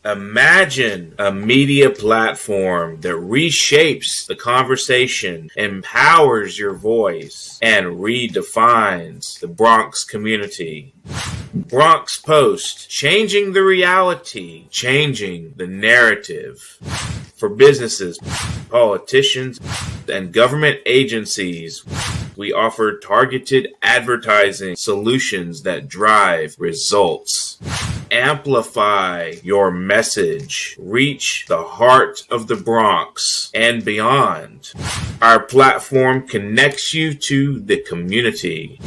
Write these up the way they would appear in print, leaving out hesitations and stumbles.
Imagine a media platform that reshapes the conversation, empowers your voice, and redefines the Bronx community. Bronx Post, changing the reality, changing the narrative. For businesses, politicians, and government agencies, we offer targeted advertising solutions that drive results. Amplify your message. Reach the heart of the Bronx and beyond. Our platform connects you to the community.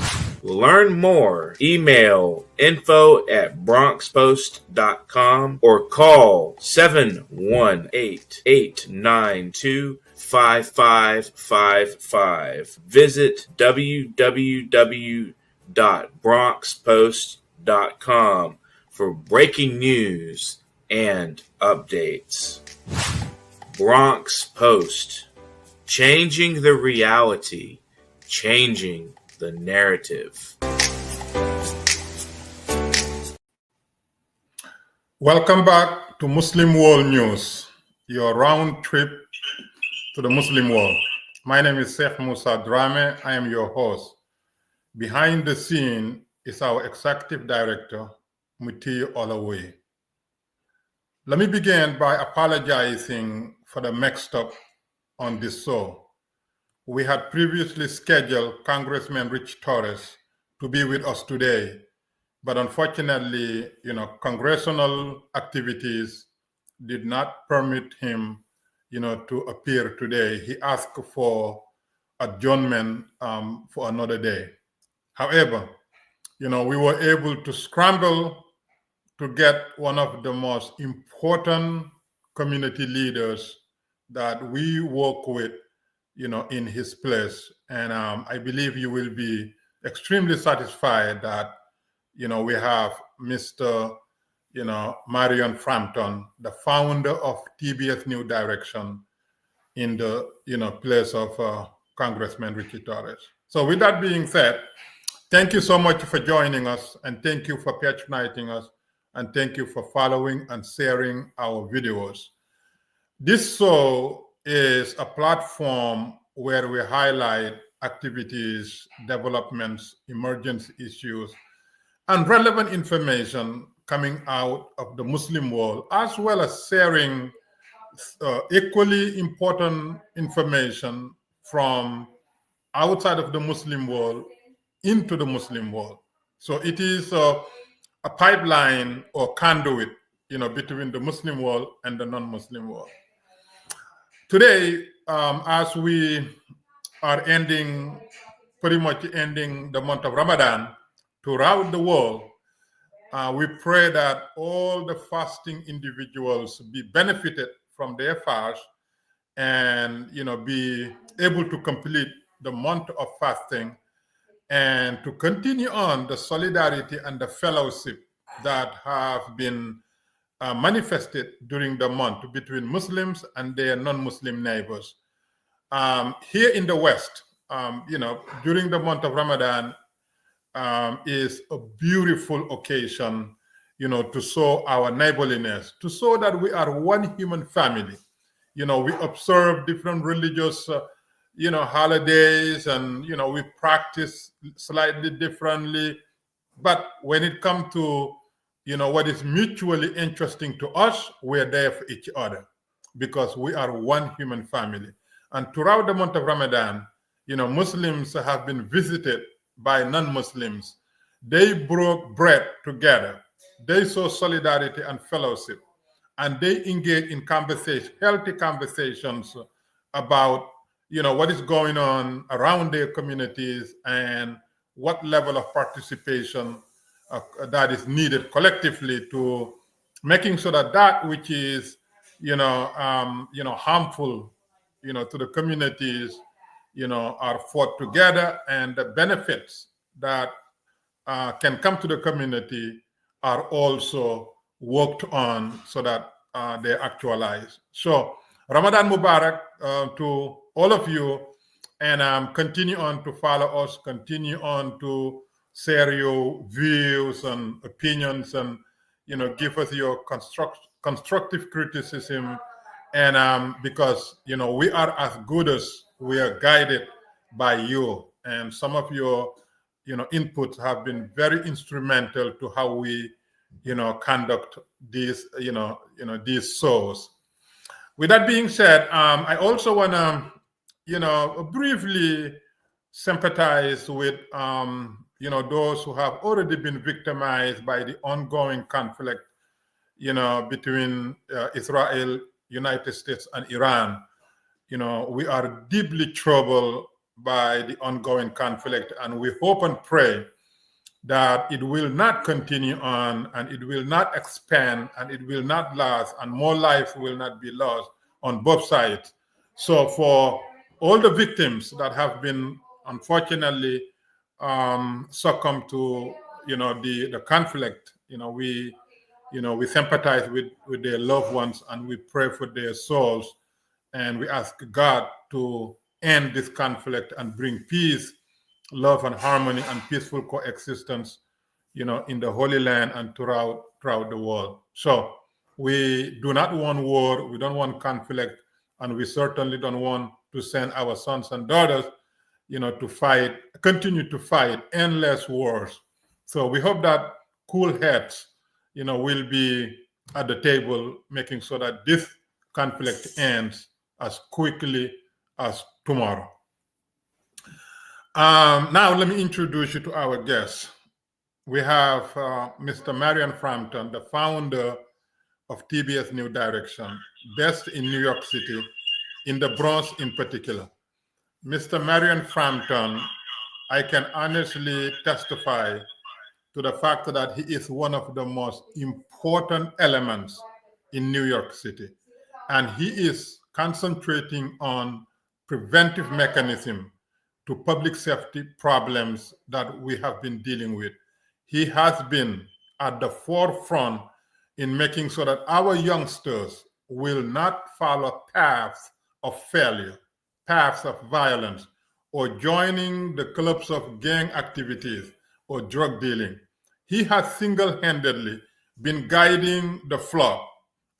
Learn more. Email info@bronxpost.com or call 718-892-5555. Visit www.bronxpost.com for breaking news and updates. Bronx Post, changing the reality, changing the narrative. Welcome back to Muslim World News, your round trip to the Muslim world. My name is Sheikh Musa Drammeh. I am your host. Behind the scene is our executive director, Mutiu Olawuyi. Let me begin by apologizing for the mix-up on this show. We had previously scheduled Congressman Ritchie Torress to be with us today, but unfortunately, congressional activities did not permit him, to appear today. He asked for adjournment for another day. However, we were able to scramble to get one of the most important community leaders that we work with, in his place. And I believe you will be extremely satisfied that, we have Mr. Marion Frampton, the founder of TBS New Direction, in the, place of Congressman Ritchie Torress. So with that being said, thank you so much for joining us, and thank you for patronizing us, and thank you for following and sharing our videos. This show is a platform where we highlight activities, developments, emergence issues, and relevant information coming out of the Muslim world, as well as sharing equally important information from outside of the Muslim world into the Muslim world. So it is a pipeline or conduit, between the Muslim world and the non-Muslim world. Today, as we are pretty much ending the month of Ramadan, throughout the world, we pray that all the fasting individuals be benefited from their fast and, be able to complete the month of fasting and to continue on the solidarity and the fellowship that have been manifested during the month between Muslims and their non-Muslim neighbors. Here in the West, during the month of Ramadan is a beautiful occasion, to show our neighborliness, to show that we are one human family. We observe different religious holidays, and we practice slightly differently, but when it comes to what is mutually interesting to us, we're there for each other because we are one human family. And throughout the month of Ramadan, Muslims have been visited by non-Muslims. They broke bread together. They saw solidarity and fellowship, and they engage in healthy conversations about what is going on around their communities and what level of participation that is needed collectively to making sure that which is harmful to the communities are fought together, and the benefits that can come to the community are also worked on so that they actualize. So Ramadan Mubarak to all of you, and continue on to follow us, continue on to share your views and opinions, and give us your constructive criticism, and because we are as good as we are guided by you, and some of your inputs have been very instrumental to how we conduct these these shows. With that being said, I also want to briefly sympathize with those who have already been victimized by the ongoing conflict between Israel, United States, and Iran. We are deeply troubled by the ongoing conflict, and we hope and pray that it will not continue on, and it will not expand, and it will not last, and more lives will not be lost on both sides. So for all the victims that have been unfortunately succumb to the conflict, we sympathize with their loved ones, and we pray for their souls, and we ask God to end this conflict and bring peace, love, and harmony, and peaceful coexistence in the Holy Land and throughout the world. So we do not want war, we don't want conflict, and we certainly don't want to send our sons and daughters to continue to fight endless wars. So we hope that cool heads will be at the table, making sure that this conflict ends as quickly as tomorrow. Now let me introduce you to our guests. We have Mr. Marion Frampton, the founder of TBS New Direction, based in New York City, in the Bronx in particular. Mr. Marion Frampton, I can honestly testify to the fact that he is one of the most important elements in New York City. And he is concentrating on preventive mechanism to public safety problems that we have been dealing with. He has been at the forefront in making sure that our youngsters will not follow paths of failure, paths of violence, or joining the clubs of gang activities or drug dealing. He has single-handedly been guiding the flock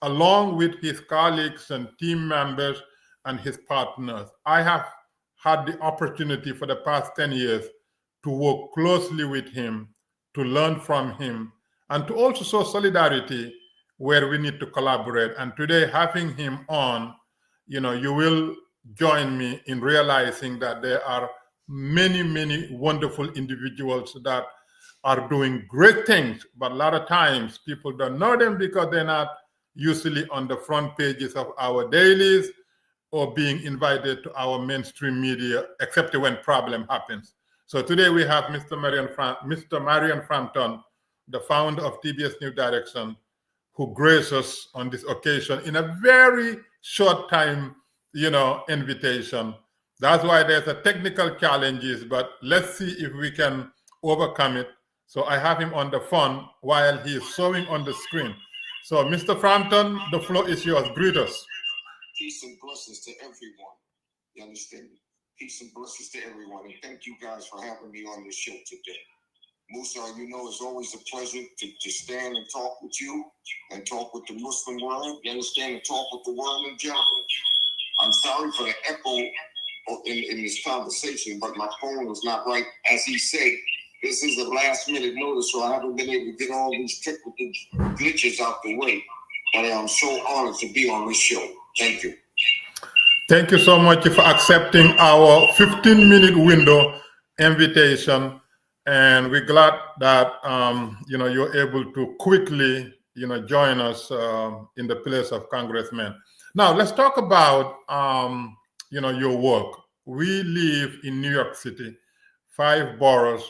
along with his colleagues and team members and his partners. I have had the opportunity for the past 10 years to work closely with him, to learn from him, and to also show solidarity where we need to collaborate. And today, having him on, you will join me in realizing that there are many, many wonderful individuals that are doing great things, but a lot of times people don't know them because they're not usually on the front pages of our dailies or being invited to our mainstream media, except when problem happens. So today we have Mr. Marion Frampton, the founder of TBS New Direction, who graced us on this occasion in a very short time, invitation. That's why there's a technical challenges, but let's see if we can overcome it. So I have him on the phone while he is showing on the screen. So Mr. Frampton, the floor is yours. Greet us. Peace and blessings to everyone. You understand me? Peace and blessings to everyone. And thank you guys for having me on this show today. Musa, it's always a pleasure to stand and talk with you and talk with the Muslim world. You understand? And talk with the world in general. I'm sorry for the echo in this conversation, but my phone was not right. As he said, this is a last minute notice, so I haven't been able to get all these technical glitches out the way. But I'm so honored to be on this show. Thank you. Thank you so much for accepting our 15-minute window invitation. And we're glad that, you're able to quickly, join us in the place of Congressman. Now, let's talk about, your work. We live in New York City, 5 boroughs,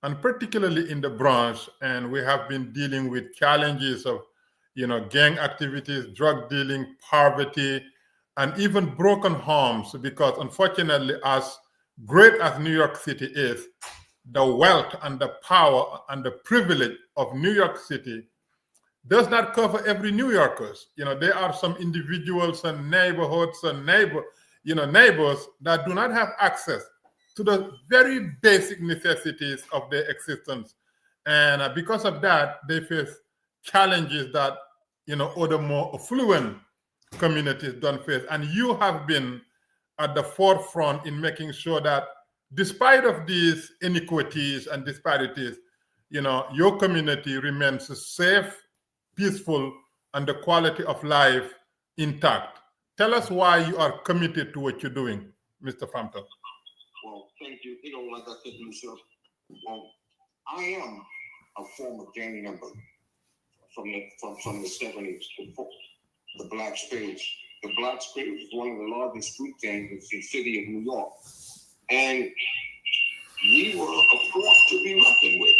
and particularly in the Bronx, and we have been dealing with challenges of, gang activities, drug dealing, poverty, and even broken homes, because unfortunately, as great as New York City is, the wealth and the power and the privilege of New York City does not cover every New Yorkers. There are some individuals and neighborhoods and neighbors that do not have access to the very basic necessities of their existence. And because of that, they face challenges that other more affluent communities don't face. And you have been at the forefront in making sure that despite of these inequities and disparities, your community remains safe, peaceful, and the quality of life intact. Tell us why you are committed to what you're doing, Mr. Frampton. Well, thank you. Like I said, Musa, well, I am a former gang member from the 70s, the Black Spades. The Black Spades is one of the largest street gangs in the city of New York. And we were a force to be reckoned with.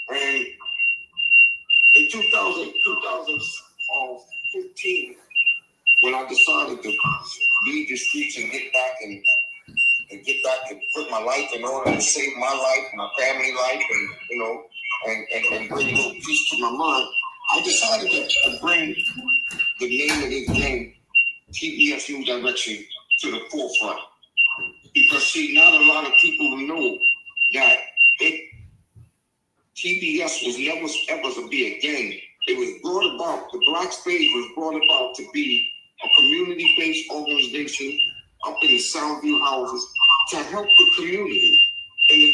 And in 2015, when I decided to leave the streets and get back and put my life in order and save my life, my family life, and bring a little peace to my mind, I decided to bring the name of this game, TBS New Direction, to the forefront. Because, see, not a lot of people know that TBS was never ever to be a gang. It was brought about, the Black Spade was brought about to be a community-based organization up in the Soundview houses to help the community. In the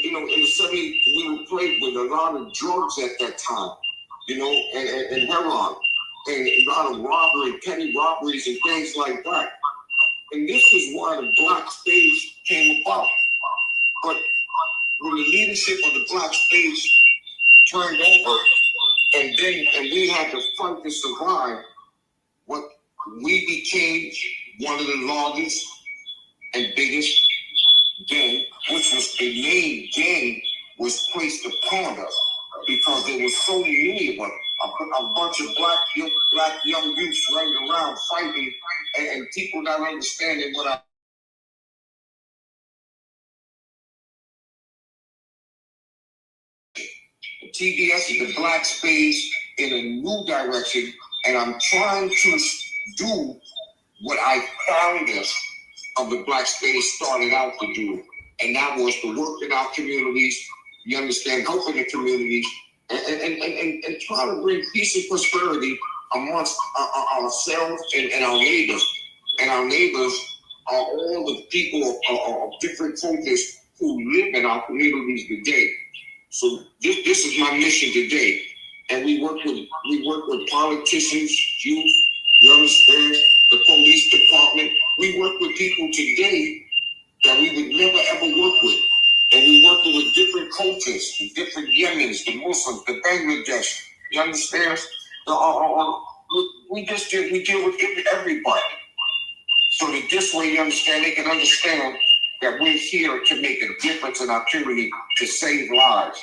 70s, we were plagued with a lot of drugs at that time, and heroin, and a lot of robbery, petty robberies, and things like that. And this is why the Black Spades came about. But when the leadership of the Black Spades turned over, and we had to fight to survive, what we became one of the largest and biggest gang, which was the main gang, was placed upon us because there were so many of us, a bunch of black young youths running around fighting, and people not understanding what I. TBS is the Black Spades in a new direction, and I'm trying to do what I founders of the Black Spades started out to do, and that was to work in our communities, you understand, helping the communities, and try to bring peace and prosperity amongst ourselves and our neighbors. And our neighbors are all the people of different cultures who live in our communities today. So this is my mission today, and we work with politicians, youth, you understand, the police department. We work with people today that we would never ever work with, and we working with different cultures, the different Yemens, the Muslims, the Bangladesh. You understand? We deal with everybody. So that this way, you understand, they can understand that we're here to make a difference in our community to save lives.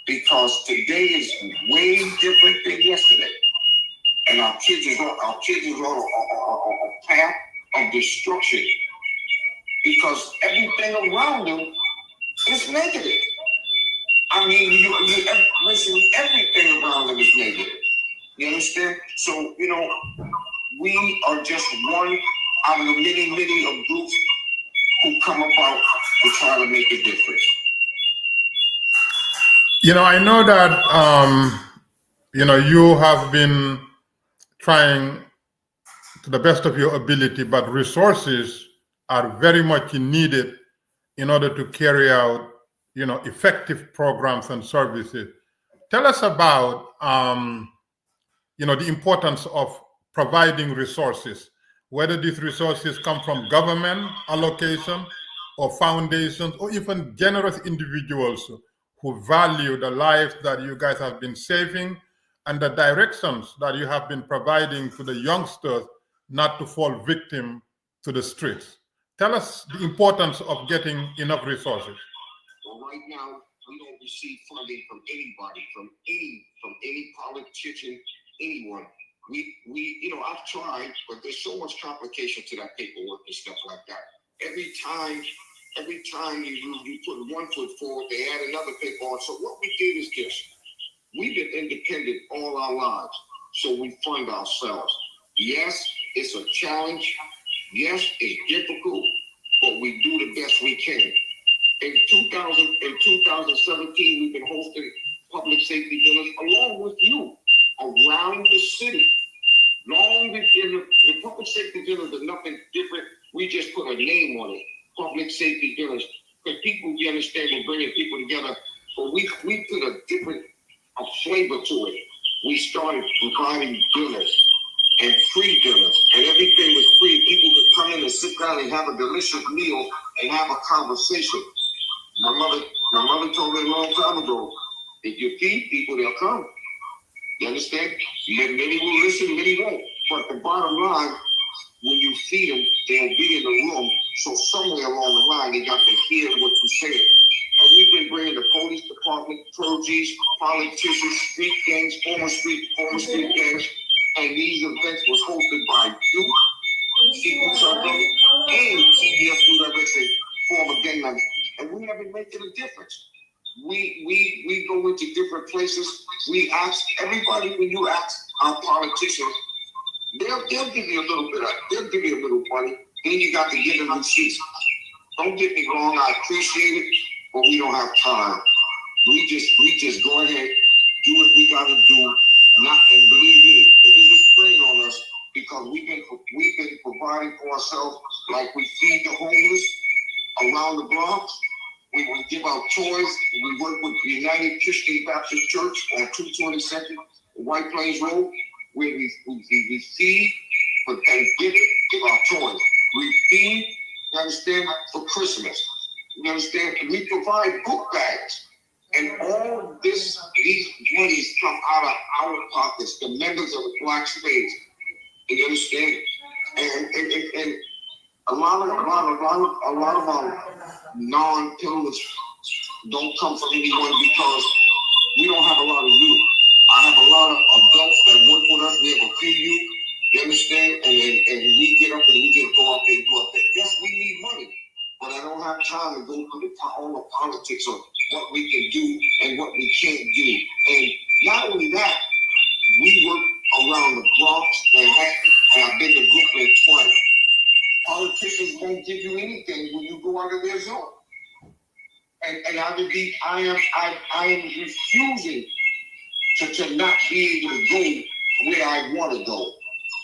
Because today is way different than yesterday. And our kids is on a path of destruction. Because everything around them is negative. I mean, listen, everything around them is negative. You understand? So, we are just one out of the many of groups who come about to try to make a difference. I know that, you have been trying to the best of your ability, but resources are very much needed in order to carry out, effective programs and services. Tell us about, the importance of providing resources, whether these resources come from government allocation or foundations or even generous individuals who value the lives that you guys have been saving and the directions that you have been providing to the youngsters not to fall victim to the streets. Tell us the importance of getting enough resources. Well, right now, we don't receive funding from anybody, from any politician, anyone. I've tried, but there's so much complication to that paperwork and stuff like that. Every time you put one foot forward, they add another paper on. So what we did is this. We've been independent all our lives, so we fund ourselves. Yes, it's a challenge. Yes, it's difficult, but we do the best we can. In 2017, we've been hosting public safety dinners along with you. around the city. Long before the public safety dinners are nothing different. We just put a name on it. Public safety dinners. Because people, you understand, we're bringing people together. But we put a flavor to it. We started providing dinners and free dinners. And everything was free. People could come in and sit down and have a delicious meal and have a conversation. My mother told me a long time ago, if you feed people, they'll come. You understand? Many will listen, many won't. But the bottom line, when you feed them, they'll be in the room. So somewhere along the line, they got to hear what you said. And we've been bringing the police department, proteges, politicians, street gangs, former street gangs. And these events was hosted by you, Sheikh Musa, and CBS director, former gang members. And we have been making a difference. We go into different places. We ask everybody, when you ask our politicians, they'll give you a little bit of, they'll give you a little money. Then you got to give them receipts. Don't get me wrong, I appreciate it, but we don't have time. We just go ahead, do what we gotta do. And believe me, it is a strain on us because we've been providing for ourselves, like we feed the homeless around the block. We give out toys. We work with the United Christian Baptist Church on 222nd White Plains Road, where we feed for Thanksgiving, give out toys. We feed, you understand, for Christmas. You understand? We provide book bags. And all these monies come out of our pockets, the members of the Black Spades. You understand? And a lot of our non-pillars don't come from anyone because we don't have a lot of youth. I have a lot of adults that work with us. We have a few youth. You understand? And we get up and we just go out there and go out there. Yes, we need money, but I don't have time to go through all the politics of what we can do and what we can't do. And not only that, we work around the Bronx, Manhattan, and I've been to Brooklyn twice. Politicians won't give you anything when you go out of their zone. And I am refusing to not be able to go where I want to go.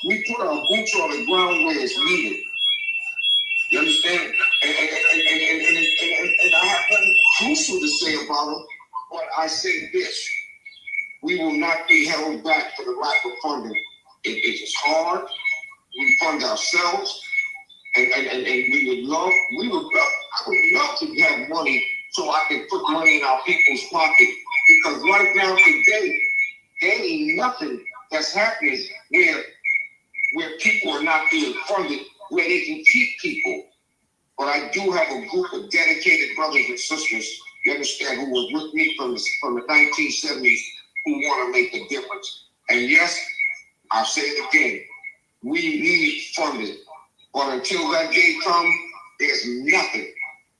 We put our boots on the ground where it's needed. You understand? And I have nothing crucial to say about it, but I say this. We will not be held back for the lack of funding. It is hard. We fund ourselves. And I would love to have money so I can put money in our people's pocket. Because right now, today, there ain't nothing that's happening where people are not being funded, where they can keep people. But I do have a group of dedicated brothers and sisters, you understand, who were with me from the 1970s who want to make a difference. And yes, I'll say it again, we need funding. But until that day comes, there's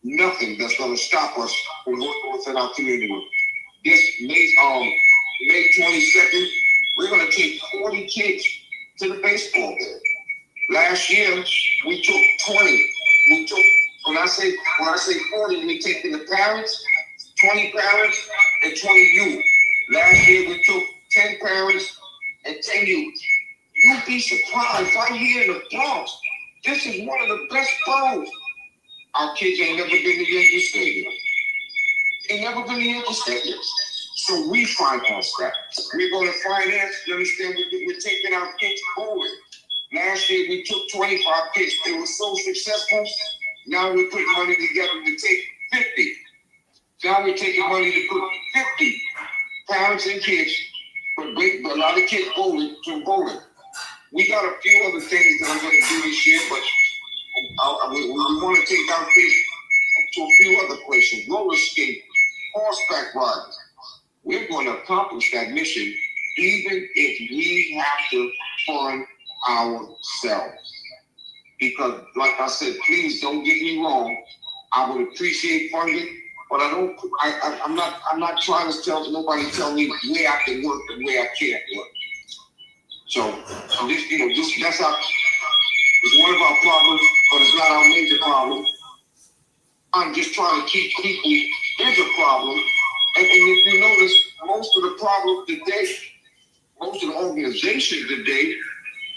nothing that's going to stop us from working within our community. This May 22nd, we're going to take 40 kids to the baseball game. Last year, we took 20. When I say 40, we take the parents, 20 parents, and 20 youth. Last year, we took 10 parents and 10 youth. You'd be surprised right here in the Bronx. This is one of the best boroughs. Our kids ain't never been to Yankee Stadium. Ain't never been to Yankee Stadium. So we finance that. We're going to finance, you understand, we're taking our kids forward. Last year we took 25 kids. They were so successful. Now we're putting money together to take 50. Now we're taking money to put 50 parents and kids, but a lot of kids bowling. We got a few other things that I'm going to do this year, but we want to take our kids to a few other places. Roller skate, horseback riding. We're going to accomplish that mission, even if we have to fund ourselves. Because, like I said, please don't get me wrong. I would appreciate funding, but I'm not trying to tell me where I can work and where I can't work. So this, that's our, it's one of our problems, but it's not our major problem. I'm just trying to keep people. There's a problem, and if you notice, most of the problem today most of the organizations today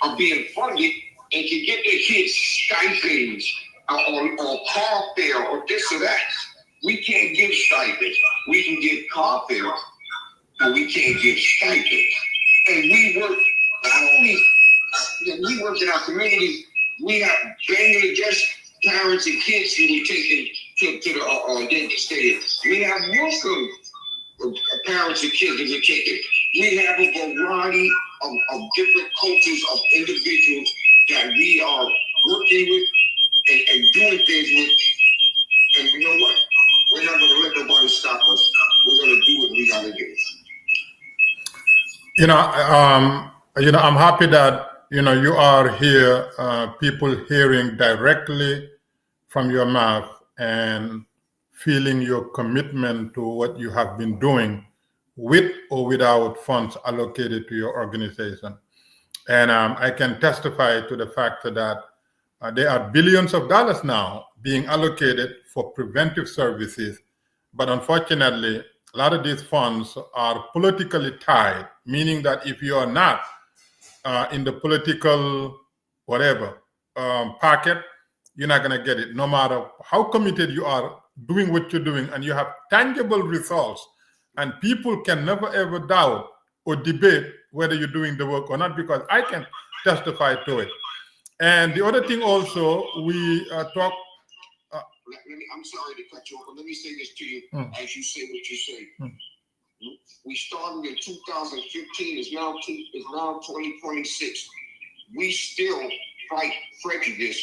are being funded and can get their kids stipends or car fare or this or that. We can't give stipends. We can give car fare, but we can't give stipends. And we work not only we work in our communities. We have Bangladesh parents and kids who were taken to the Yankee Stadium. We have Muslim parents and kids who were taken. We have a variety of different cultures of individuals that we are working with and doing things with. And you know what? We're not going to let nobody stop us. We're going to do what we got to do. I'm happy that you are here, people hearing directly from your mouth and feeling your commitment to what you have been doing with or without funds allocated to your organization. And I can testify to the fact that there are billions of dollars now being allocated for preventive services. But unfortunately, a lot of these funds are politically tied, meaning that if you are not in the political pocket, you're not going to get it, no matter how committed you are doing what you're doing, and you have tangible results. And people can never ever doubt or debate whether you're doing the work or not, because I can testify to it. And the other thing also, we talk. I'm sorry to cut you off, but let me say this to you as you say what you say. We started in 2015. It's now 2026. We still fight prejudice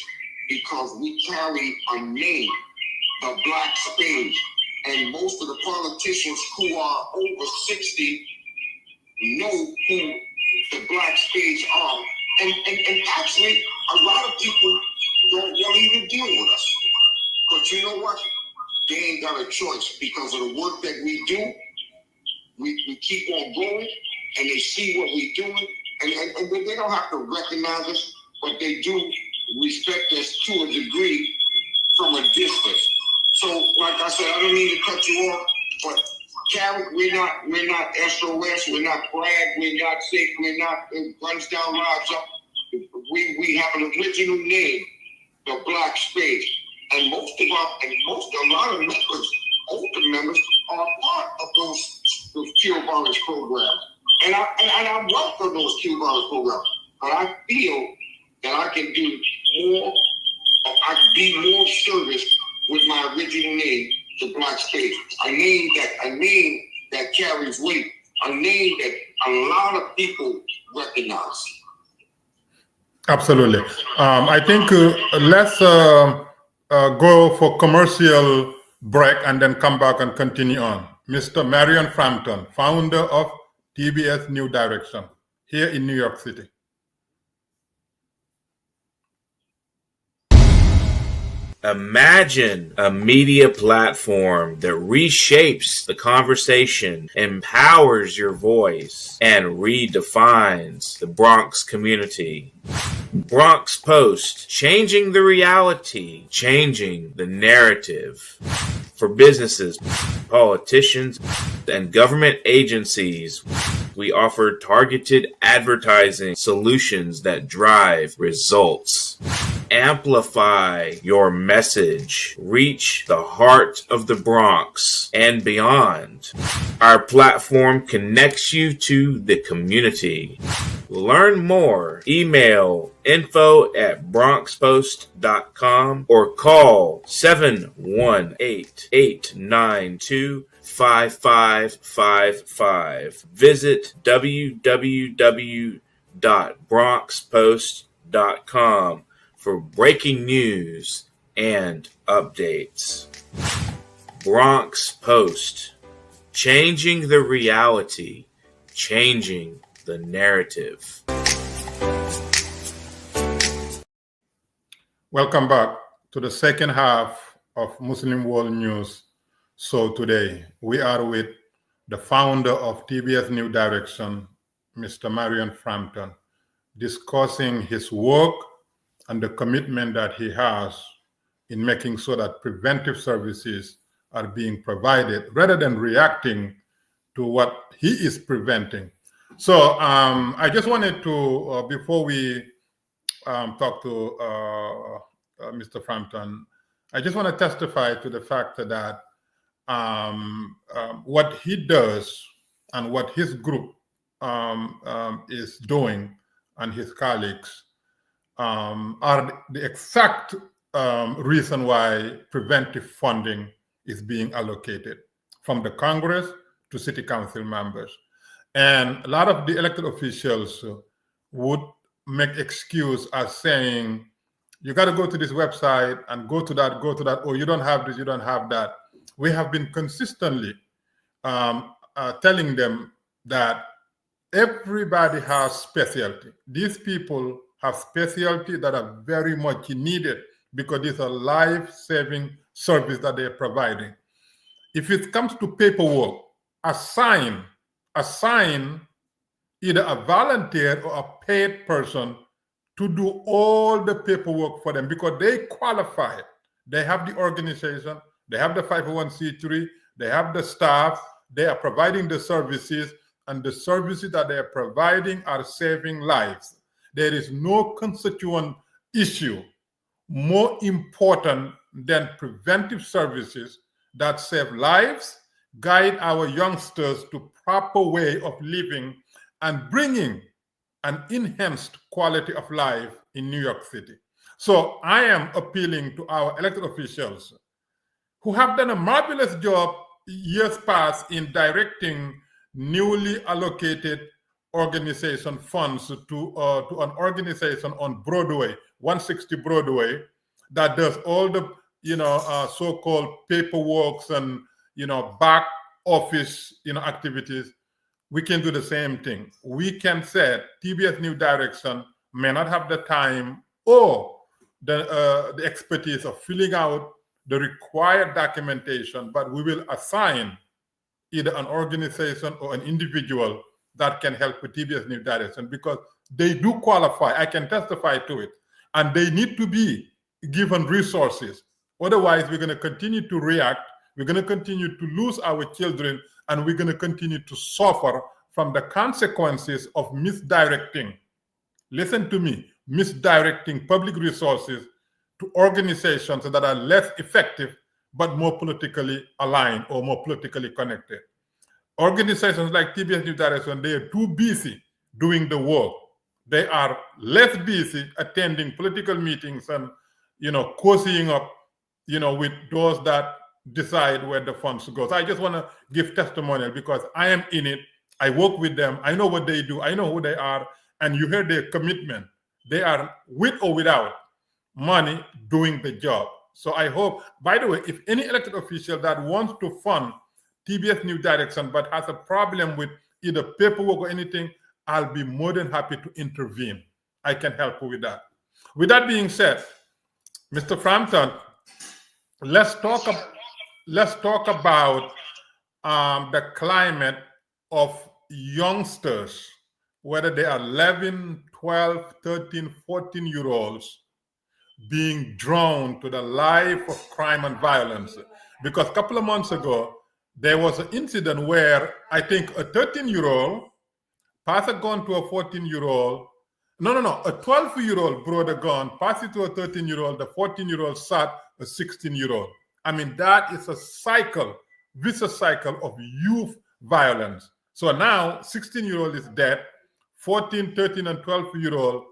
because we carry a name, the Black Spade, and most of the politicians who are over 60 know who the Black Spades are, and actually a lot of people don't want to even deal with us. But you know what? They ain't got a choice because of the work that we do. We keep on going, and they see what we're doing, and they don't have to recognize us, but they do respect us to a degree from a distance. So, like I said, I don't mean to cut you off, but Carrot, we're not SOS, we're not Bragg, we're not Sick, we're not Guns Down, Lives Up. We have an original name, the Black Spade, and a lot of members, older members, are part of those kill violence programs. And I work for those kill violence programs. But I feel that I can do more, I can be more service with my original name, the Black Spade. A name that carries weight, a name that a lot of people recognize. Absolutely. I think let's go for commercial break and then come back and continue on. Mr. Marion Frampton, founder of TBS New Direction here in New York City. Imagine a media platform that reshapes the conversation, empowers your voice, and redefines the Bronx community. Bronx Post, changing the reality, changing the narrative. For businesses, politicians, and government agencies, we offer targeted advertising solutions that drive results. Amplify your message. Reach the heart of the Bronx and beyond. Our platform connects you to the community. Learn more. Email info@bronxpost.com or call 718-892-5555. Visit www.bronxpost.com for breaking news and updates. Bronx Post, changing the reality, changing the narrative. Welcome back to the second half of Muslim World News. So today we are with the founder of TBS New Direction, Mr. Marion Frampton, discussing his work and the commitment that he has in making sure that preventive services are being provided rather than reacting to what he is preventing. So I just wanted to, before we talk to Mr. Frampton, I just want to testify to the fact that what he does and what his group is doing and his colleagues are the exact reason why preventive funding is being allocated from the Congress to city council members. And a lot of the elected officials would make excuse as saying, you got to go to this website and go to that, or you don't have this, you don't have that. We have been consistently telling them that everybody has specialty. These people have specialty that are very much needed because it's a life-saving service that they're providing. If it comes to paperwork, assign either a volunteer or a paid person to do all the paperwork for them because they qualify. They have the organization, they have the 501c3, they have the staff, they are providing the services, and the services that they are providing are saving lives. There is no constituent issue more important than preventive services that save lives, guide our youngsters to proper way of living, and bringing an enhanced quality of life in New York City. So I am appealing to our elected officials who have done a marvelous job years past in directing newly allocated organization funds to an organization on Broadway, 160 Broadway, that does all the so-called paperwork and back office activities. We can do the same thing. We can say TBS New Direction may not have the time or the expertise of filling out the required documentation, but we will assign either an organization or an individual that can help with TBS New Direction because they do qualify. I can testify to it. And they need to be given resources. Otherwise, we're going to continue to react. We're going to continue to lose our children, and we're going to continue to suffer from the consequences of misdirecting. Listen to me, misdirecting public resources to organizations that are less effective but more politically aligned or more politically connected. Organizations like TBS New Direction, they are too busy doing the work. They are less busy attending political meetings and, cozying up, with those that decide where the funds go. So I just want to give testimonial because I am in it. I work with them. I know what they do. I know who they are. And you heard their commitment. They are with or without money doing the job. So I hope, by the way, if any elected official that wants to fund TBS New Direction but has a problem with either paperwork or anything, I'll be more than happy to intervene. I can help you with that. With that being said, Mr. Frampton, let's talk about the climate of youngsters, whether they are 11, 12, 13, 14-year-olds being drawn to the life of crime and violence. Because a couple of months ago, there was an incident where I think a 13-year-old passed a gun to a 14-year-old. No, a 12-year-old brought a gun, passed it to a 13-year-old. The 14-year-old shot a 16-year-old. I mean, that is a cycle, vicious cycle of youth violence. So now 16-year-old is dead. 14, 13, and 12-year-old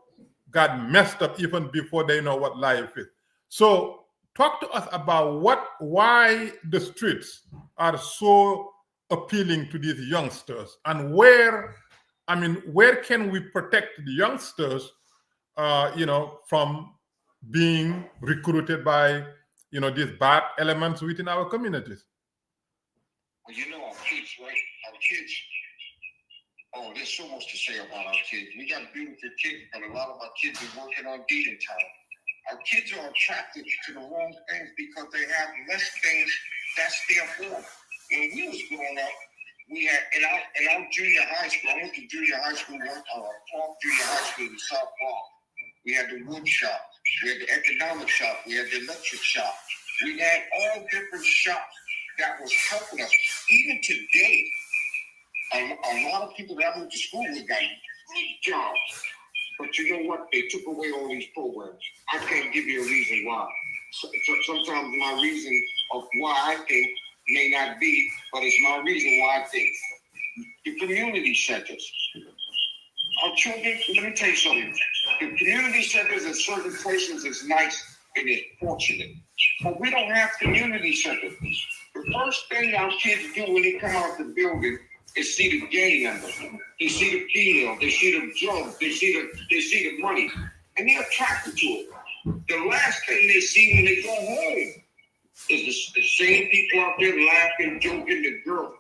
got messed up even before they know what life is. So talk to us about why the streets are so appealing to these youngsters, and where can we protect the youngsters, from being recruited by, these bad elements within our communities? Well, our kids, right? Our kids. Oh, there's so much to say about our kids. We got beautiful kids, but a lot of our kids are working on beating time. Our kids are attracted to the wrong things because they have less things that's their fault. When we was growing up, we had in our junior high school. I went to junior high school, Clark Junior High School in South Park. We had the wood shop, we had the economic shop, we had the electric shop. We had all different shops that was helping us. Even today, A lot of people that I went to school with got great jobs. But you know what? They took away all these programs. I can't give you a reason why. So sometimes my reason of why I think may not be, but it's my reason why I think. The community centers. Our children, let me tell you something. The community centers in certain places is nice and it's fortunate. But we don't have community centers. The first thing our kids do when they come out the building is see the gang members. They see the female, they see the drugs, they see the money. And they're attracted to it. The last thing they see when they go home is the same people out there laughing, joking, the girls.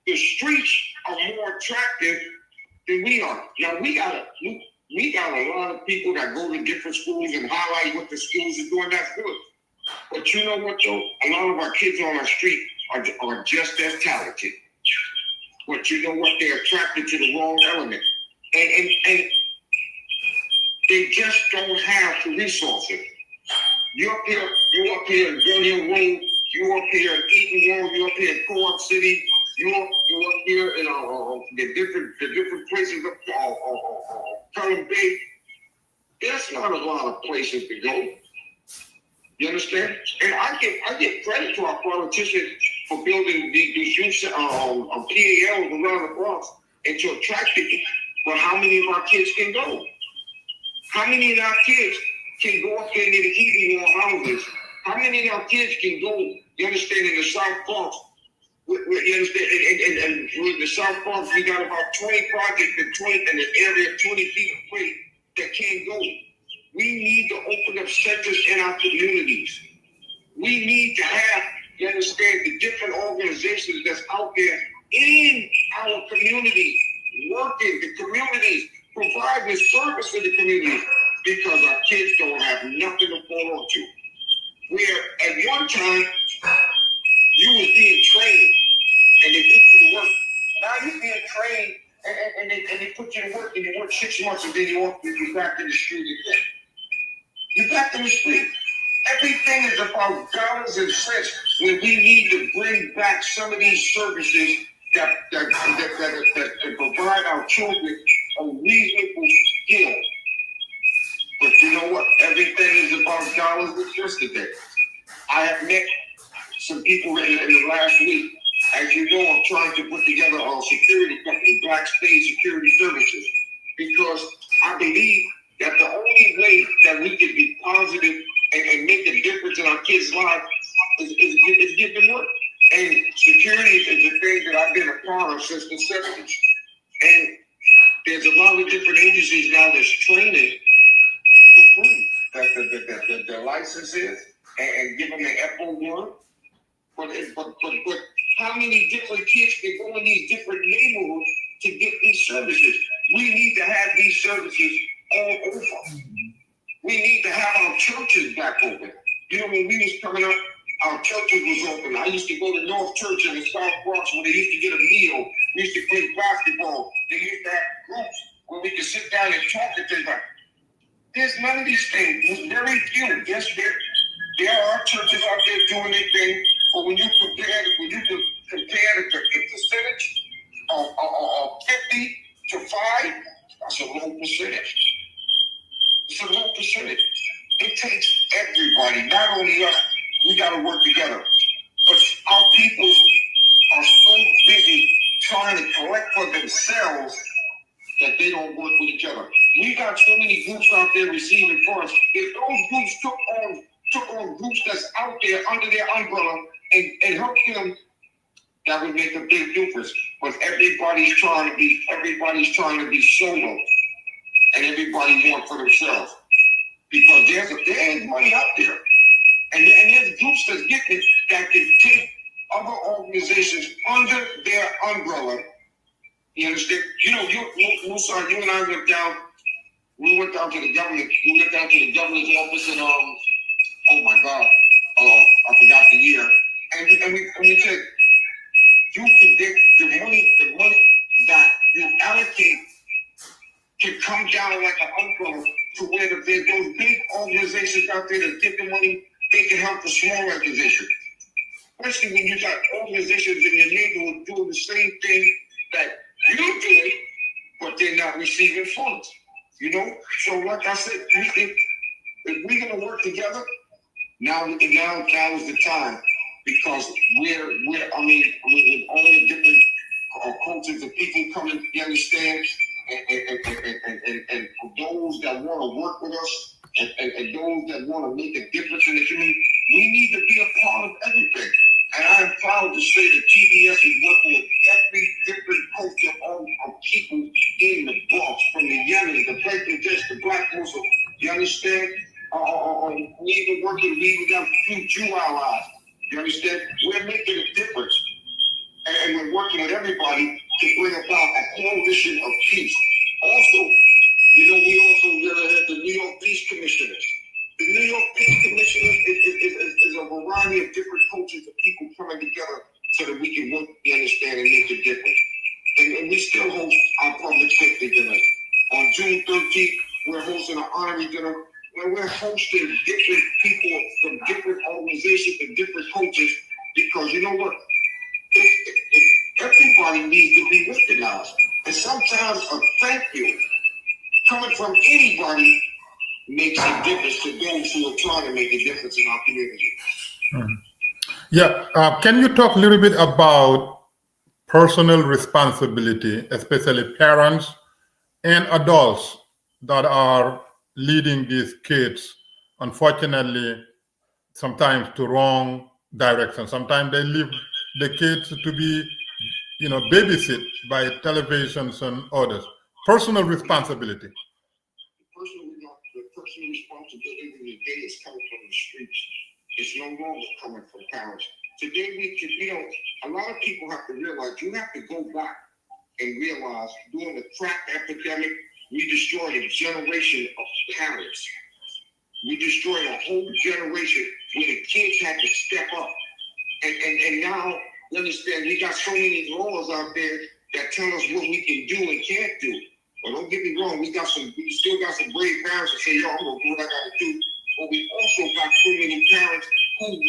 The streets are more attractive than we are. Now we got a lot of people that go to different schools and highlight what the schools are doing. That's good. But you know what, though? A lot of our kids on our street are just as talented. But you know what? They're attracted to the wrong element. And they just don't have the resources. You up here in Berlin Road, you up here in Eaton Road, you up here in Co-op City, you up here in the different places of Pelham Bay. There's not a lot of places to go. You understand? And I give credit to our politicians for building these youth PALs around the Bronx and to attract people. But how many of our kids can go? How many of our kids can go up there to the Eaton Wall houses? How many of our kids can go, you understand, in the South Bronx? You understand? And in the South Bronx, we got about 20 projects in the area of 20 people free that can't go. We need to open up centers in our communities. We need to have, you understand, the different organizations that's out there in our community, working the communities, providing service to the community, because our kids don't have nothing to fall on to. Where at one time, you was being trained and they put you to work. Now you're being trained and they put you to work and you work 6 months and then you're back in the street again. You're back in the street. Everything is about dollars and cents when we need to bring back some of these services that provide our children a reasonable skill. But you know what? Everything is about dollars and cents today. I have met some people in the last week. As you know, I'm trying to put together a security company, Black State Security Services, because I believe that the only way that we can be positive and make a difference in our kids' lives is give them work. And security is the thing that I've been a part of since the 70s. And there's a lot of different agencies now that's training for free, that the license is, and give them the FO1. But how many different kids can go in these different neighborhoods to get these services? We need to have these services all over. We need to have our churches back open. You know, when we was coming up, our churches was open. I used to go to North Church in the South Bronx where they used to get a meal. We used to play basketball. They used to have groups where we could sit down and talk to things like, there's none of these things. There's very few. Yes, there are churches out there doing their thing, but when you compare the percentage of 50 to 5, that's a low percentage. It's a low percentage. It takes everybody, not only us. We got to work together. But our people are so busy trying to collect for themselves that they don't work with each other. We got so many groups out there receiving funds. If those groups took on groups that's out there under their umbrella and helped them, that would make a big difference. But everybody's trying to be solo, and everybody wants for themselves, because there is money out there, and there's groups that's getting it that can take other organizations under their umbrella. You understand? You know, Musa, you and I went down. We went down to the government. We went down to the governor's office in oh my God, I forgot the year. And we said, you can get the money that you allocate can come down like an umbrella to where there's those big organizations out there that get the money, they can help the small organizations. especially when you got organizations in your neighborhood doing the same thing that you're doing, but they're not receiving funds. You know, so like I said, if we're gonna work together, now is the time, because we're I mean, with all the different cultures of people coming, you understand, and those that want to work with us, and those that want to make a difference in the community, we need to be a part of everything. And I'm proud to say that TBS is working with every different culture of people in the Bronx, from the Yemen, the Bangladesh, the Black Muslim. You understand? We even working, we even got a few Jew allies. You understand? We're making a difference. And we're working with everybody to bring about a coalition of peace. Also, you know, we also had the New York Peace Commissioners. The New York Peace Commissioners is a variety of different cultures of people coming together so that we can work, you understand, and make a difference. And we still host our public safety dinner. On June 13th, we're hosting an honorary dinner where we're hosting different people from different organizations and different cultures, because you know what? Everybody needs to be recognized. And sometimes a thank you coming from anybody makes a difference to those who are trying to make a difference in our community. Yeah, can you talk a little bit about personal responsibility, especially parents and adults that are leading these kids, unfortunately, sometimes to wrong direction. Sometimes they leave the kids to be, you know, babysit by televisions and others. Personal responsibility. The personal responsibility today is coming from the streets. It's no longer coming from parents. Today we can, you know, a lot of people have to realize, you have to go back and realize during the crack epidemic, we destroyed a generation of parents. We destroyed a whole generation where the kids had to step up. And now, you understand, we got so many laws out there that tell us what we can do and can't do. But don't get me wrong, we still got some brave parents that say, yo, I'm gonna do what I gotta do. But we also got so many parents who won't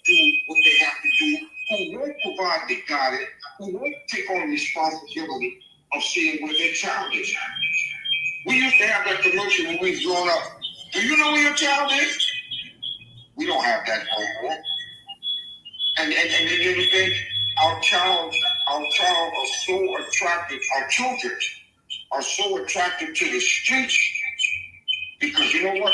do what they have to do, who won't provide the guidance, who won't take on the responsibility of seeing where their child is. We used to have that commercial when we was growing up. Do you know where your child is? We don't have that no more. And you ever think our child are so attracted, our children are so attracted to the streets, because you know what?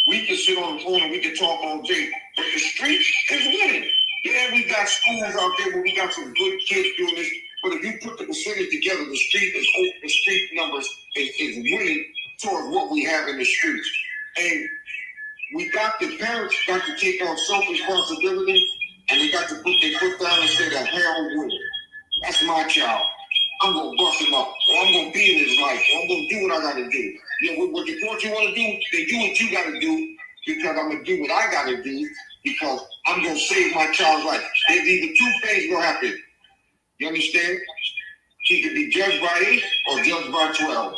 We can sit on the phone and we can talk all day, but the street is winning. Yeah, we got schools out there where we got some good kids doing this, but if you put the percentage together, the street numbers is winning toward what we have in the streets. And we got the parents got to take on self-responsibility, and they got to put their foot down and say, the hell with it. That's my child. I'm going to bust him up, or I'm going to be in his life, or I'm going to do what I got to do. You know, what you want to do, then do what you got to do, because I'm going to do what I got to do, because I'm going to save my child's life. There's either two things going to happen. You understand? He could be judged by 8 or judged by 12.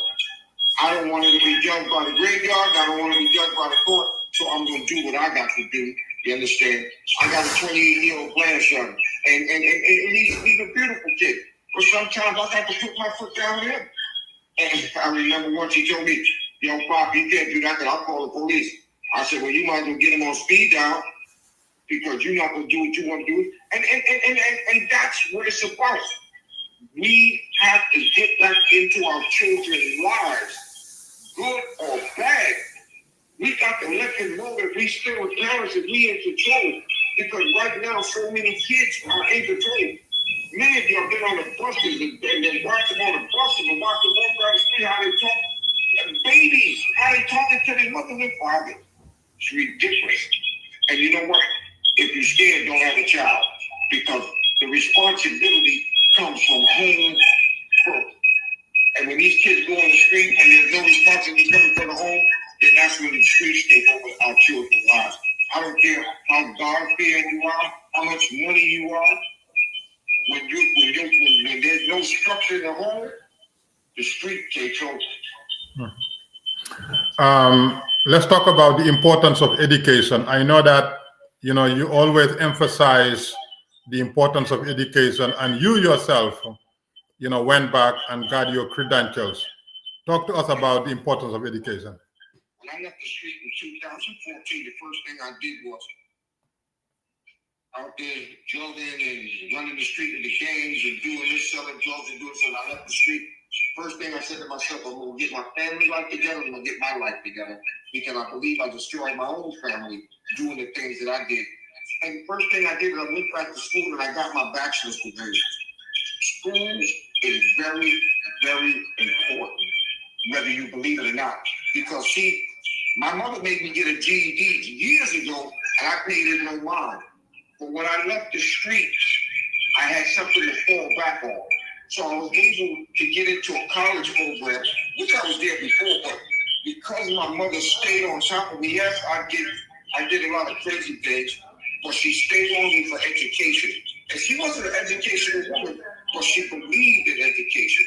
I don't want him to be judged by the graveyard. I don't want him to be judged by the court, so I'm going to do what I got to do. You understand? I got a 28-year-old grandson, and he's a beautiful kid. But sometimes I have to put my foot down with him. And I remember once he told me, yo, Pop, you can't do that, because I'll call the police. I said, well, you might as well get him on speed dial, because you're not going to do what you want to do. And that's what it's about. We have to get back into our children's lives, good or bad. We got to let them know that we still with parents and we in control. Because right now, so many kids are in control. Many of you have been on the buses and then watch them on the buses and watch them walk down the street, how they talk. Babies, how they talking to their mother and father. It's ridiculous. And you know what? If you're scared, don't have a child. Because the responsibility comes from home first. And when these kids go on the street and there's no responsibility coming from the home, then that's when the streets take over our children's lives. I don't care how God-fearing you are, how much money you are. When there's no structure in the home, the street takes over. Let's talk about the importance of education. I know that you always emphasize the importance of education, and you yourself, went back and got your credentials. Talk to us about the importance of education. When I left the street in 2014, the first thing I did was out there jogging and running the street with the gangs and doing this, selling drugs and doing this. And I left the street. First thing I said to myself, I'm going to get my family life together. I'm going to get my life together, because I believe I destroyed my own family doing the things that I did. And the first thing I did was I went back to school and I got my bachelor's degree. School is very, very important, whether you believe it or not. Because, see, my mother made me get a GED years ago, and I paid it no mind. But when I left the streets, I had something to fall back on. So I was able to get into a college program, which I was there before, but because my mother stayed on top of me, yes, I did a lot of crazy things, but she stayed on me for education. And she wasn't an educational woman, but she believed in education.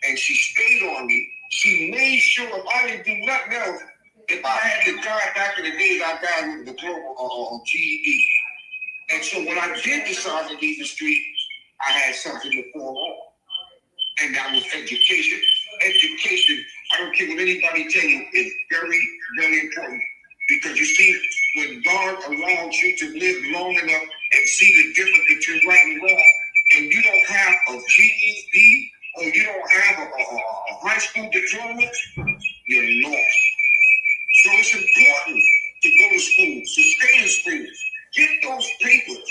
And she stayed on me. She made sure if I didn't do nothing else, if I had to die back in the days, I died with a diploma or GED. And so when I did decide to leave the street, I had something to fall on. And that was education. Education, I don't care what anybody tell you, is very, very important. Because you see, when God allows you to live long enough and see the difference between right and wrong, and you don't have a GED or you don't have a high school diploma, you're lost. So it's important to go to school, to stay in school, get those papers.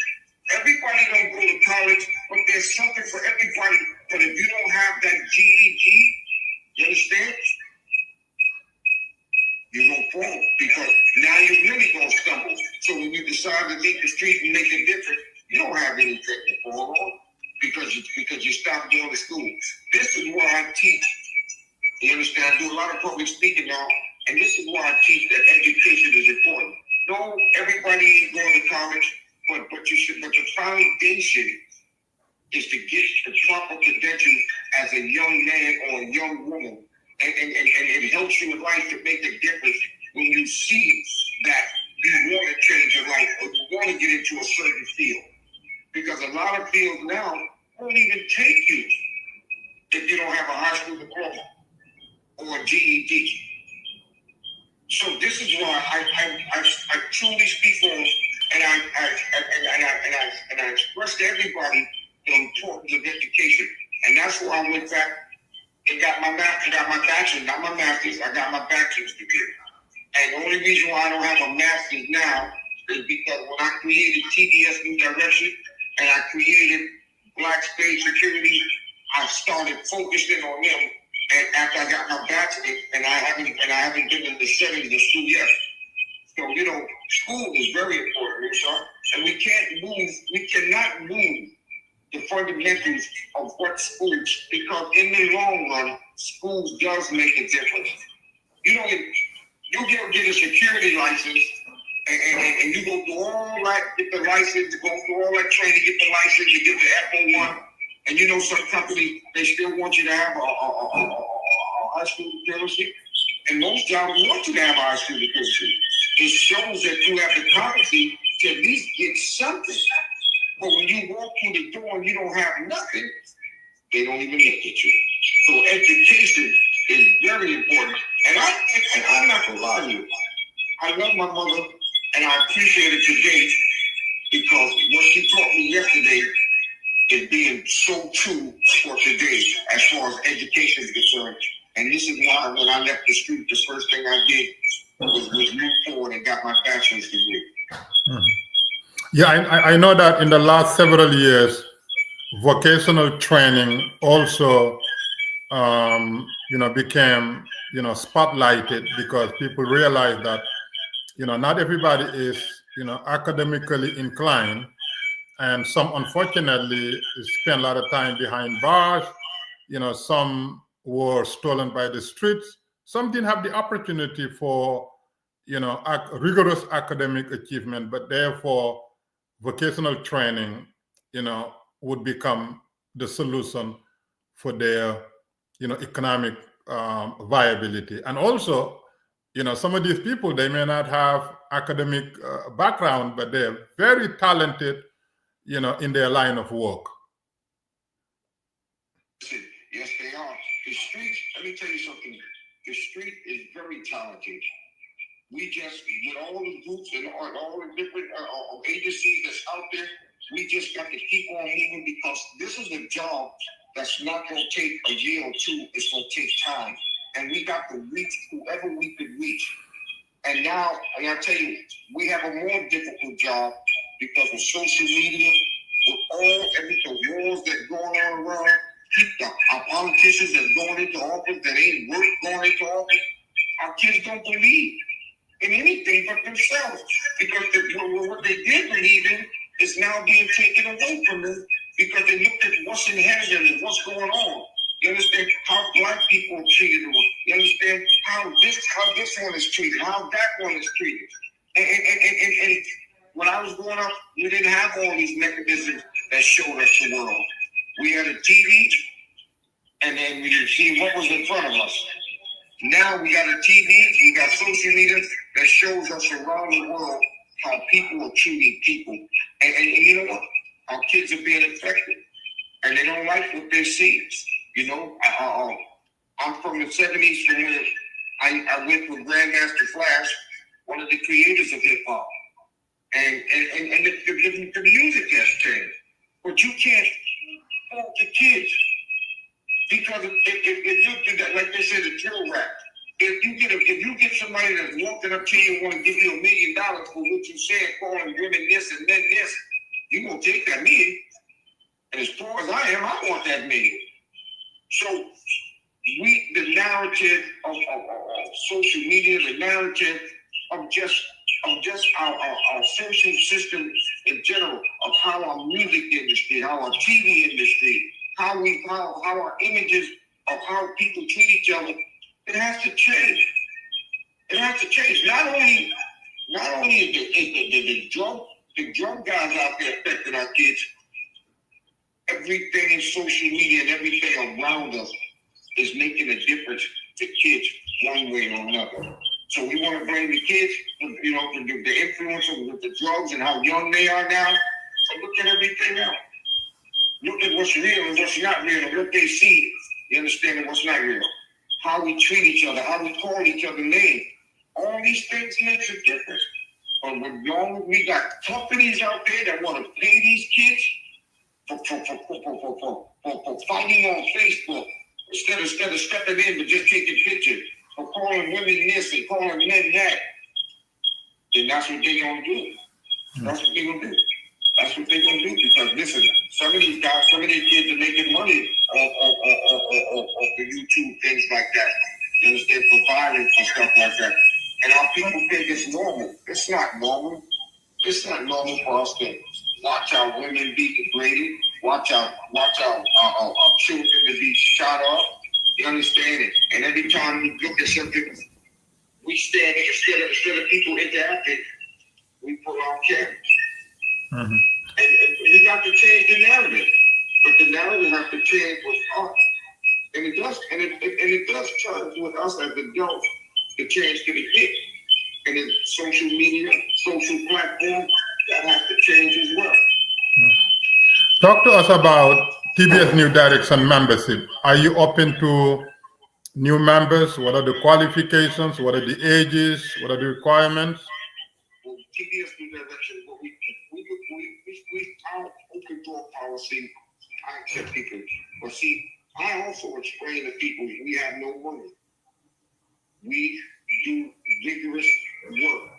Everybody don't go to college, but there's something for everybody. But if you don't have that GED, you understand? You're going to fall, because now you're really going to stumble. So when you decide to leave the street and make a difference, you don't have anything to fall on because you stopped going to school. This is why I teach. You understand? I do a lot of public speaking now, and this is why I teach that education is important. No, everybody ain't going to college, but the foundation is to get the proper credentials as a young man or a young woman. And it helps you in life to make a difference when you see that you want to change your life or you want to get into a certain field. Because a lot of fields now won't even take you if you don't have a high school diploma or a GED. So this is why I truly speak for them, and I express to everybody the importance of education. And that's why I went back and got my bachelor's, not my master's. I got my bachelor's degree. And the only reason why I don't have a master's now is because when I created TBS New Direction and I created Black State Security, I started focusing on them. And after I got my bachelor's, and I haven't been in the settings of school yet. So school is very important, Musa. And we cannot move the fundamentals of what schools, because in the long run, schools does make a difference. You get a security license, and you go through all that, get the license, go through all that training, get the license, you get the FO1, and some companies, they still want you to have a high school literacy, and most jobs want you to have a high school literacy. It shows that you have the competency to at least get something. But when you walk through the door and you don't have nothing, they don't even look at you. So education is very important. And I'm not gonna lie to you. I love my mother and I appreciate it today, because what she taught me yesterday is being so true for today as far as education is concerned. And this is why when I left the street, the first thing I did was move forward and got my bachelor's degree. Mm-hmm. Yeah, I know that in the last several years, vocational training also, became, spotlighted, because people realize that, not everybody is, academically inclined, and some unfortunately spend a lot of time behind bars. Some were stolen by the streets. Some didn't have the opportunity for, rigorous academic achievement, but therefore vocational training, would become the solution for their, economic viability. And also, some of these people, they may not have academic background, but they're very talented, in their line of work. Yes, they are. The street, let me tell you something. The street is very talented. We just, with all the groups and all the different agencies that's out there, we just got to keep on moving, because this is a job that's not going to take a year or two. It's going to take time. And we got to reach whoever we could reach. And now, I got to tell you, we have a more difficult job because of social media, with all everything, wars that going on around. Our politicians that's going into office that ain't worth going into office. Our kids don't believe in anything but themselves, because what they did believe in is now being taken away from them, because they looked at what's in heaven and what's going on. You understand how black people are treated? You understand how this one is treated, how that one is treated. And when I was growing up, we didn't have all these mechanisms that showed us the world. We had a TV, and then we could see what was in front of us. Now we got a TV, we got social media that shows us around the world how people are treating people. And you know what? Our kids are being affected, and they don't like what they see. I'm from the 70s, from where I went with Grandmaster Flash, one of the creators of hip hop. And the music has changed. But you can't fault the kids. Because if you do that, like they said, the drill rap. If you get somebody that's walking up to you and want to give you $1 million for what you said, calling women this and men this, you gonna take that million. And as poor as I am, I want that million. So the narrative of social media, the narrative of just our social system in general, of how our music industry, how our TV industry, how our images of how people treat each other, it has to change. It has to change. Not only is the drug guys out there affecting our kids, everything in social media and everything around us is making a difference to kids one way or another. So we want to blame the kids, for the influence of the drugs and how young they are now. So look at everything else. Look at what's real and what's not real, and what they see. You understand, and what's not real. How we treat each other, how we call each other names. All these things makes a difference. But we got companies out there that want to pay these kids for fighting on Facebook instead of stepping in but just taking pictures, for calling women this and calling men that. Then that's what they're gonna do. That's what they're gonna do. That's what they're gonna do, because listen, some of these kids are making money off the YouTube, things like that. You understand, for violence and stuff like that. And our people think it's normal. It's not normal. It's not normal for us to watch our women be degraded, watch our children to be shot up. You understand it? And every time we look at something, we stand instead of people interacting, we pull our cameras. Mm-hmm. And we got to change the narrative, but the narrative has to change with us, and it does. And it does change with us as adults to change to the kids. And in social media, social platforms, that has to change as well. Talk to us about TBS New Direction membership. Are you open to new members? What are the qualifications? What are the ages? What are the requirements? Well, TBS New Direction, our open door policy, I accept people. But see, I also explain to people we have no money. We do rigorous work.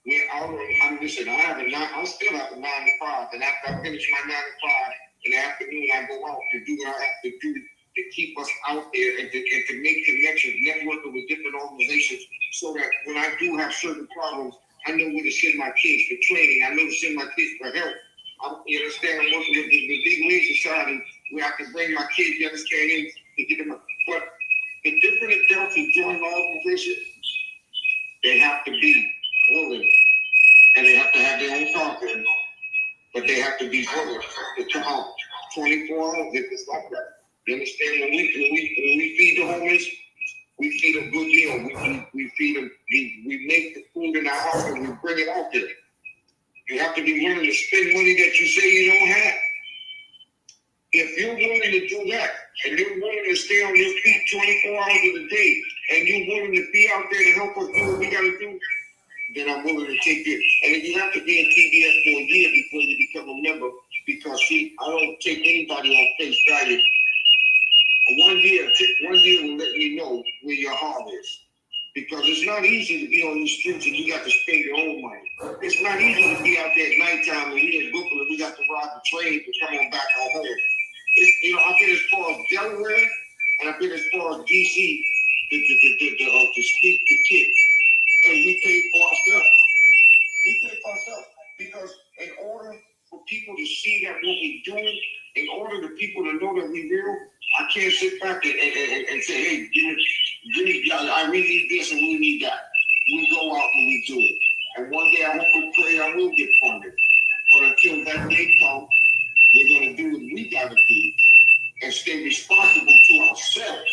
We're out on, I still have a 9 to 5, and after I finish my 9 to 5 in the afternoon, I go out to do what I have to do to keep us out there and to make connections, networking with different organizations, so that when I do have certain problems, I know where to send my kids for training. I know to send my kids for help. You understand? I'm working with the Big League Society where I can bring my kids, you understand, in to get them. But the different adults who join the organization, they have to be willing, and they have to have their own confidence, but they have to be willing to come out 24 hours if it's like that. You understand? When we feed the homeless, we feed them good meal. We feed them. We make the food in our heart and we bring it out there. You have to be willing to spend money that you say you don't have. If you're willing to do that, and you're willing to stay on your feet 24 hours of the day, and you're willing to be out there to help us do what we got to do, then I'm willing to take it. And if you have to be in TBS for a year before you become a member, because see, I don't take anybody on face value. One year will let me know where your heart is. Because it's not easy to be on these streets and you got to spend your own money. It's not easy to be out there at nighttime and we in Brooklyn and we got to ride the train to come on back home. I've been as far as Delaware and I've been as far as DC to speak to kids. And we pay for ourselves. We pay for ourselves. Because in order for people to see that what we're doing, in order for people to know that we're real, I can't sit back and say, hey, I really need this and we need that. We go out and we do it. And one day I hope and pray I will get funded. But until that day comes, we're going to do what we got to do and stay responsible to ourselves.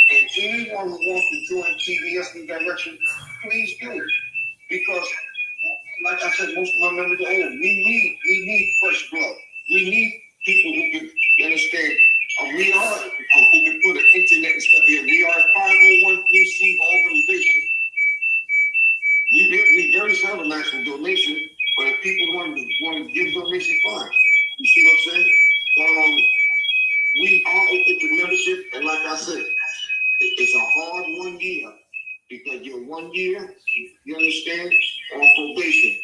And anyone who wants to join TBS New Direction, please do it. Because, like I said, most of my members are old. We need fresh blood. We need people who can understand. We are who can put an internet and stuff here. We are a 501c organization. We very seldom ask for donation, but if people want to give donation, fine. You see what I'm saying? We are open to membership, and like I said, it's a hard 1 year because you're 1 year, you understand, on probation,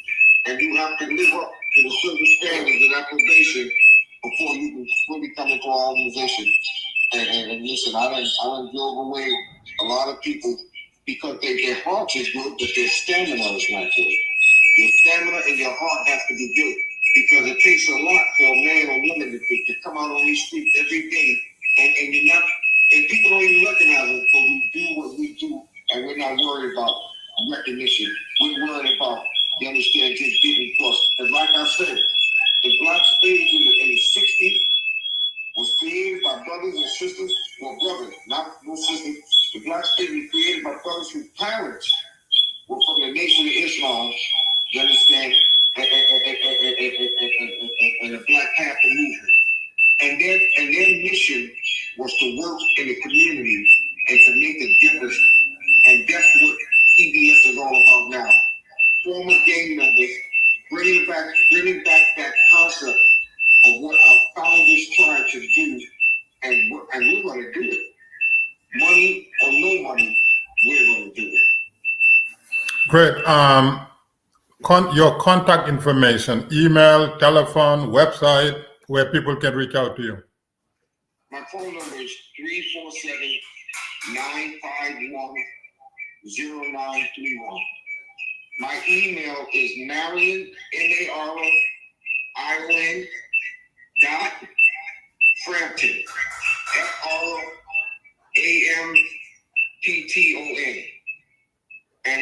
and you have to live up to the certain standards of that probation before you can fully come into our organization. And listen, I done drove away a lot of people because their heart is good, but their stamina is not good. Your stamina and your heart have to be good because it takes a lot for a man or woman to come out on these streets every day and you're not, and people don't even recognize us, but we do what we do, and we're not worried about recognition. We're worried about, you understand, just getting plus. And like I said, the black stage in the 60s was created by brothers and sisters, well, brothers, not no sisters. The black stage was created by brothers whose parents were from the Nation of Islam, you understand, and the Black Panther movement. And their mission was to work in the community and to make a difference. And that's what TBS is all about now. Former gang members bringing back that concept of what our founders tried to do, and we're going to do it. Money or no money, we're going to do it. Great. Your contact information, email, telephone, website, where people can reach out to you. My phone number is 347-951-0931. My email is Marion, MARION, dot Frampton, FRAMPTON. And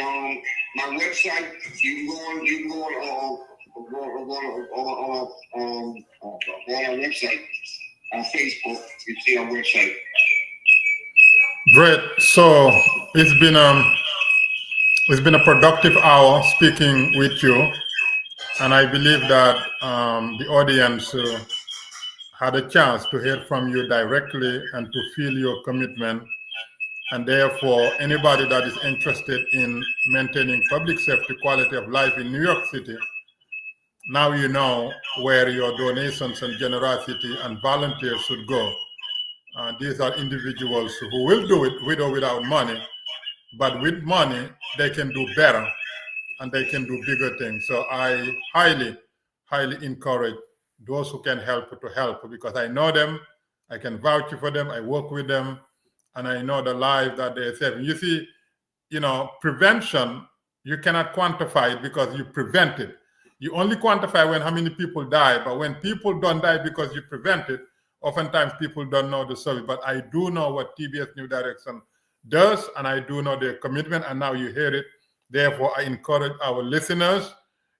my website, you can go on our website, on Facebook, you see our website. Great. So it's been a productive hour speaking with you, and I believe that the audience had a chance to hear from you directly and to feel your commitment. And therefore, anybody that is interested in maintaining public safety, quality of life in New York City, now you know where your donations and generosity and volunteers should go. These are individuals who will do it with or without money, but with money, they can do better and they can do bigger things. So I highly, highly encourage those who can help to help, because I know them, I can vouch for them, I work with them, and I know the lives that they're saving. You see, prevention, you cannot quantify it because you prevent it. You only quantify when how many people die, but when people don't die because you prevent it, oftentimes people don't know the service. But I do know what TBS New Direction does, and I do know their commitment, and now you hear it. Therefore, I encourage our listeners,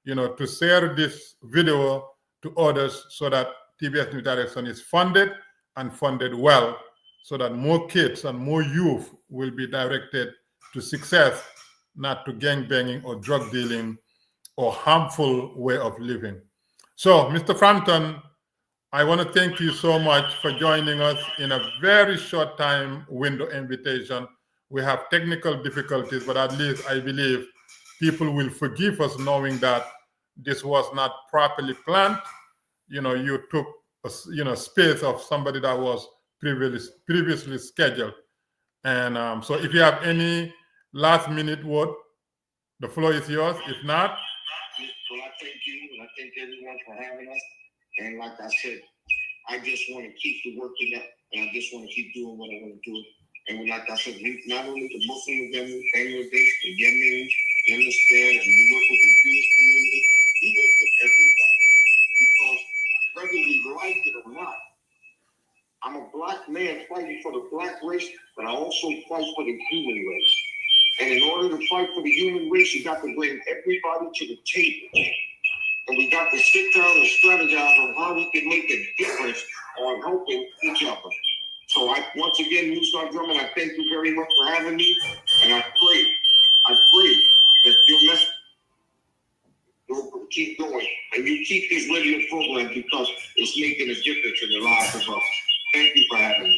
to share this video to others so that TBS New Direction is funded and funded well, so that more kids and more youth will be directed to success not to gangbanging or drug dealing or harmful way of living. So, Mr. Frampton, I want to thank you so much for joining us in a very short time window invitation. We have technical difficulties, but at least I believe people will forgive us knowing that this was not properly planned. You took space of somebody that was previously scheduled. And so if you have any last minute word, the floor is yours. If not, well, I thank you and I thank everyone for having us. And like I said, I just want to keep the working up, and I just want to keep doing what I want to do. And like I said, not only the Muslim Bangladesh, the Yemen, you understand, and we work with the Jewish community, we work with everybody. Because whether we like it or not, I'm a black man fighting for the black race, but I also fight for the human race. And in order to fight for the human race, you got to bring everybody to the table. And we got to sit down and strategize on how we can make a difference on helping each other. So once again, Musa Drummond, I thank you very much for having me. And I pray that your message will keep going. And you keep this radio program because it's making a difference in the lives of us. Thank you for having me.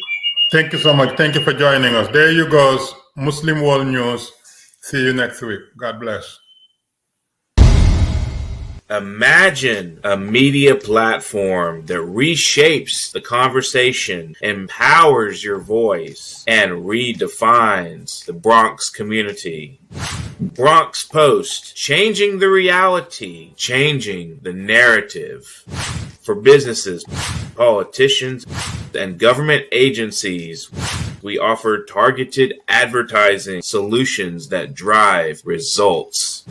Thank you so much. Thank you for joining us. There you goes, Muslim World News. See you next week. God bless. Imagine a media platform that reshapes the conversation, empowers your voice, and redefines the Bronx community. Bronx Post, changing the reality, changing the narrative. For businesses, politicians, and government agencies, we offer targeted advertising solutions that drive results.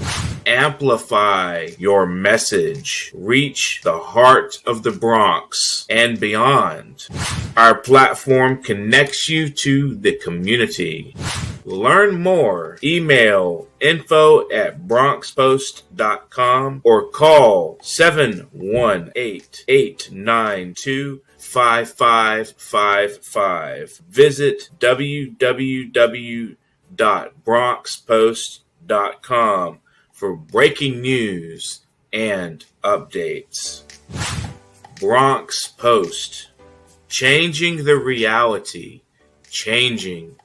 Amplify your message. Reach the heart of the Bronx and beyond. Our platform connects you to the community. Learn more. Email info@bronxpost.com or call 718-892-5555. Visit www.bronxpost.com for breaking news and updates. Bronx Post, changing the reality, changing